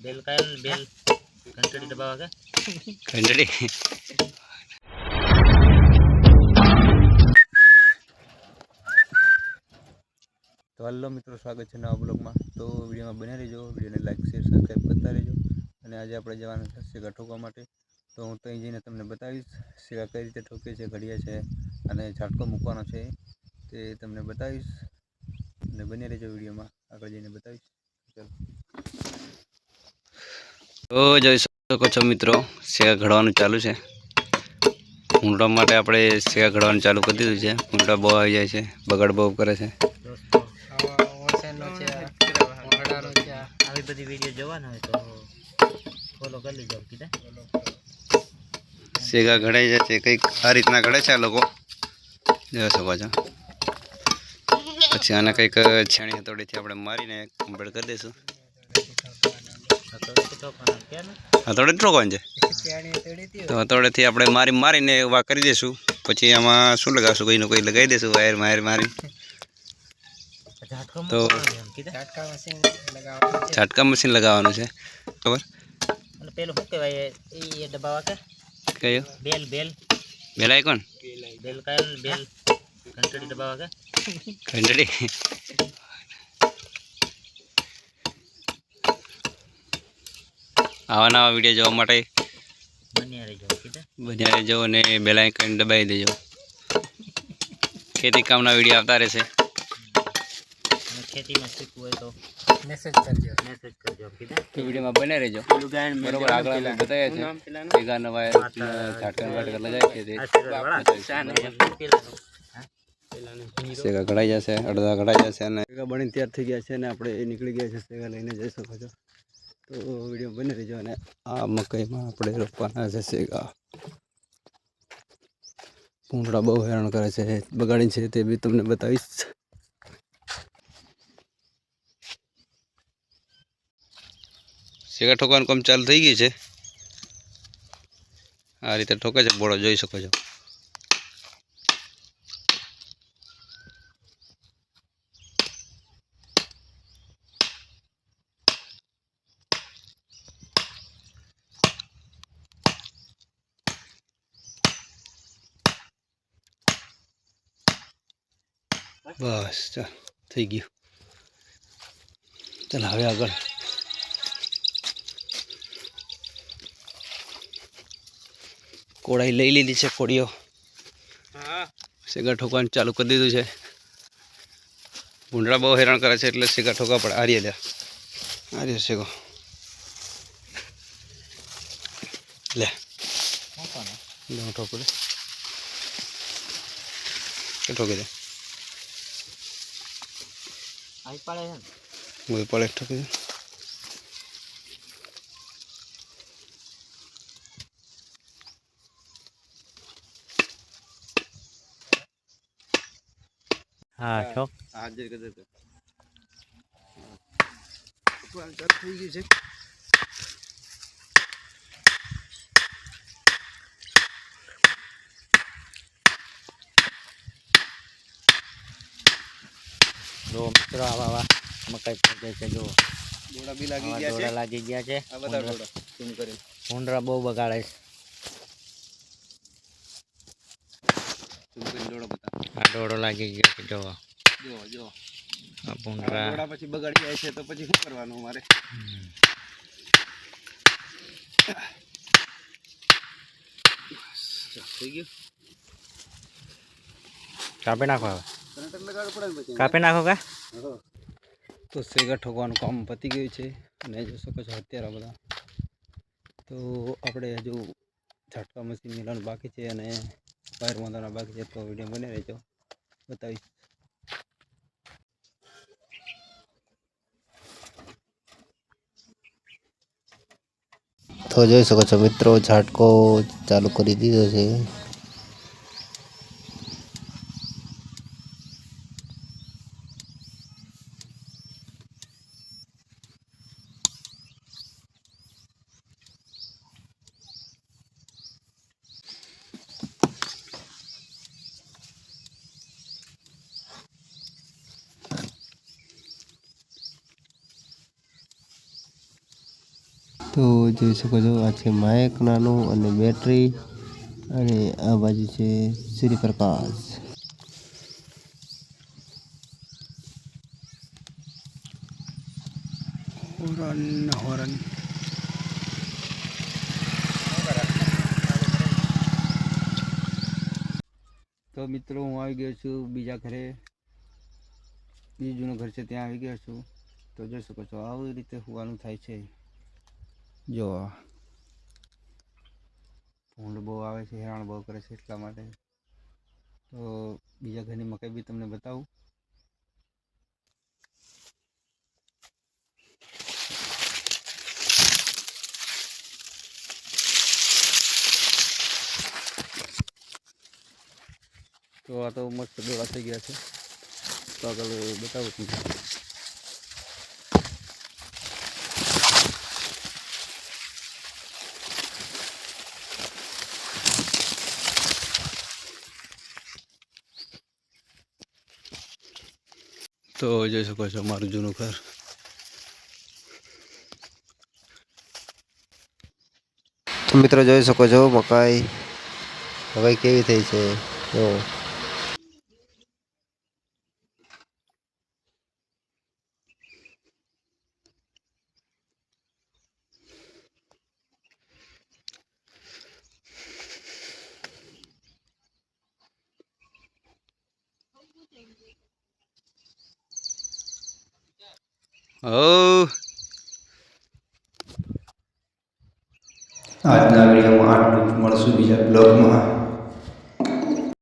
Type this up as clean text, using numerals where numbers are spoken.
Bell कायल bell घंटड़ी दबावा का घंटड़ी तो हेलो मित्रों, स्वागत है नवा ब्लॉग में। तो वीडियो में बने रहो, वीडियो ने लाइक शेर सब्सक्राइब करता रहो। અને આજે આપણે જવાના છે સેગા ઠોકવા માટે। તો હું ત્યાં જઈને તમને બતાવીશ સેગા કઈ રીતે ઠોકે છે, ઘડિયા છે અને ઝાટકો મૂકવાનો છે તે તમને બતાવીશ અને બને રહેજો વિડીયોમાં, આગળ જઈને બતાવીશ। ચાલો, તો જોઈ શકો છો મિત્રો, સેગા ઘડવાનું ચાલુ છે। ઊંડા માટે આપણે સેગા ઘડવાનું ચાલુ કરી દીધું છે। ઊંડા બહુ આવી જાય છે, બગાડ બહુ કરે છે दोस्तों આવી બધી વિડીયો જોવાનો હોય તો ફોલો કરી લેજો કીધા। સેગા ઘડાઈ જાય છે કંઈક આ રીતના ઘડે છે આ લોકો, જોઈ શકો છો। પછી આને કંઈક છેણી હથોડીથી આપણે મારીને કમ્પ્લીટ કરી દઈશું। હથોડે ઠોકવાનું છે તો હથોડેથી આપણે મારીને વા કરી દઈશું। પછી આમાં શું લગાવશું, કોઈનું કોઈ લગાવી દઈશું વાયર મારી। તો ઝાટકા મશીન લગાવવાનું છે, ખબર? અને પેલું શું કહેવાય એ દબાવા કે કયો બેલ બેલ બેલ આઇકોન બેલ કાयल બેલ ઘંટડી દબાવા કે ઘંટડી। આવા નવા વિડીયો જોવા માટે બન્યા રહેજો કીધા। બન્યા રહેજો અને બેલ આઇકન દબાવી દેજો। ખેતી કામના વિડીયો આવતા રહેશે। અને ખેતીમાં શીખવું હોય તો મેસેજ કરજો કીધા। તો વિડીયોમાં બન્યા રહેજો, બરોબર? આગળ અમે બતાવ્યા છે સેગાના વાયર ઝાટકા લગાય છે તે સેગા ઘડાઈ જશે, અડધા ઘડાઈ જશે અને સેગા બનીને તૈયાર થઈ ગયા છે અને આપણે એ નીકળી ગયા છે સેગા લઈને, જઈ શકો છો। તો વિડીયો બની રહેજો અને આ મકાઈમાં આપણે રોપવાના છે સેગા। પૂંછડા બહુ હેરાન કરે છે, બગાડી છે તે બી તમને બતાવીશ। સેગા ઠોકવાનું કામ ચાલુ થઈ ગઈ છે। આ રીતે ઠોકે છે બોળો, જોઈ શકો છો। બસ ચાલ થઈ ગયું। ચાલ હવે આગળ કોડાઈ લઈ લીધી છે, કોડીઓ સેગા ઠોકવાનું ચાલુ કરી દીધું છે। ભૂંડડા બહુ હેરાન કરે છે એટલે સેગા ઠોકવા પડે। આર્ય સેગો લે હું ઠોકું લે ઠોકી દે આવી પડે છે હું પડે ઠોકી દે। હા છો હાજર કરી દે થઈ ગયું છે। જો મિત્રો આવા મકાઈ પકે છે, જો દોડા બી લાગી આવા ગયા છે। દોડા લાગી ગયા છે। આ બધા દોડા ઝૂમ કરીને ભૂંડરા બહુ બગાડે છે। ઝૂમ કરીને દોડો બતા। આ દોડો લાગી ગયો છે, જો જો આ ભૂંડરા દોડા પછી બગાડી જાય છે તો પછી શું કરવાનું અમારે? થઈ ગયું, કાપી નાખો હવે, કનેક્ટર લગાડવું પડે ને પછી કાપી નાખો કા। તો સેગા ઠોકવાનું કામ પતી ગયું છે અને જોઈ શકો છો અત્યારે બધા। તો આપણે હજુ ઝાટકા મશીન મિલાવાનું બાકી છે અને વાયર બાંધવાના બાકી છે। તો વિડીયો બને રહેજો, બતાવીશ। તો જોઈ શકો છો મિત્રો, ઝાટકો ચાલુ કરી દીધો છે। તો જોઈ શકો છો આ છે માઇક નાનું અને બેટરી અને આ બાજુ છે સૂર્યપ્રકાશ. હોરન તો મિત્રો હું આવી ગયો છું બીજા ઘરે, બીજું જૂનું ઘર છે ત્યાં આવી ગયો છું. તો જોઈ શકો છો આવી રીતે હોવાનું થાય છે. જો ભૂંડ બહુ આવે છે, હેરાન બહુ કરે છે, એટલા માટે. તો બીજા ઘરની મકાઈ બી તમને બતાવું. તો આ તો મસ્ત દોડા થઈ ગયા છે. તો આગળ બતાવું છું. તો જોઈ શકો છો મારું જૂનું ઘર. મિત્રો જોઈ શકો છો મકાઈ કેવી થઈ છે. જો આજના વિડીયોમાં આટલું જ. મળશું બીજા બ્લોગમાં.